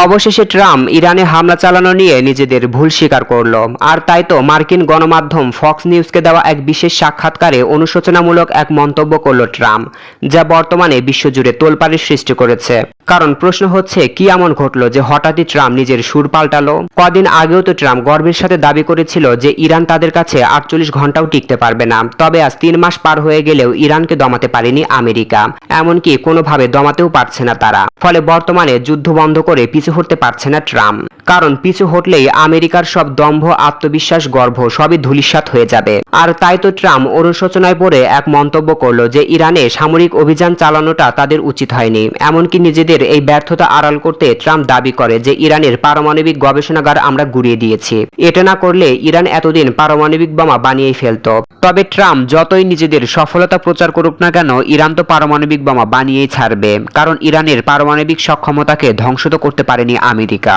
অবশেষে ট্রাম্প ইরানে হামলা চালানো নিয়ে নিজেদের ভুল স্বীকার করল। আর তাই তো মার্কিন গণমাধ্যম ফক্স নিউজকে দেওয়া এক বিশেষ সাক্ষাৎকারে অনুশোচনামূলক এক মন্তব্য করল ট্রাম্প, যা বর্তমানে বিশ্বজুড়ে তোলপাড়ের সৃষ্টি করেছে। কারণ প্রশ্ন হচ্ছে, কি এমন ঘটলো যে হঠাৎই ট্রাম্প নিজের সুর পাল্টালো? কদিন আগেও তো ট্রাম্প গর্বের সাথে দাবি করেছিল যে ইরান তাদের কাছে 48 ঘন্টাও টিকতে পারবে না। তবে আজ 3 মাস পার হয়ে গেলেও ইরানকে দমাতে পারেনি আমেরিকা, এমনকি কোনোভাবে দমাতেও পারছে না তারা। ফলে বর্তমানে যুদ্ধ বন্ধ করে পিছু হটতে পারছে না ট্রাম্প। কারণ পিছু হটলেই আমেরিকার সব দম্ভ, আত্মবিশ্বাস, গর্ব সবই ধূলিসাৎ হয়ে যাবে। আর তাই তো ট্রাম্প অনুশোচনায় পড়ে এক মন্তব্য করলো যে ইরানে সামরিক অভিযান চালানোটা তাদের উচিত হয়নি। এমনকি নিজেদের এই ব্যর্থতা আড়াল করতে ট্রাম্প দাবি করে যে ইরানের পারমাণবিক গবেষণাগার আমরা গুড়িয়ে দিয়েছি। এটা না করলে ইরান এতদিন পারমাণবিক বোমা বানিয়েই ফেলতো। তবে ট্রাম্প যতই নিজেদের সফলতা প্রচার করুক না কেন, ইরান তো পারমাণবিক বোমা বানিয়েই ছাড়বে। কারণ ইরানের পারমাণবিক সক্ষমতাকে ধ্বংস তো করতে পারেনি আমেরিকা।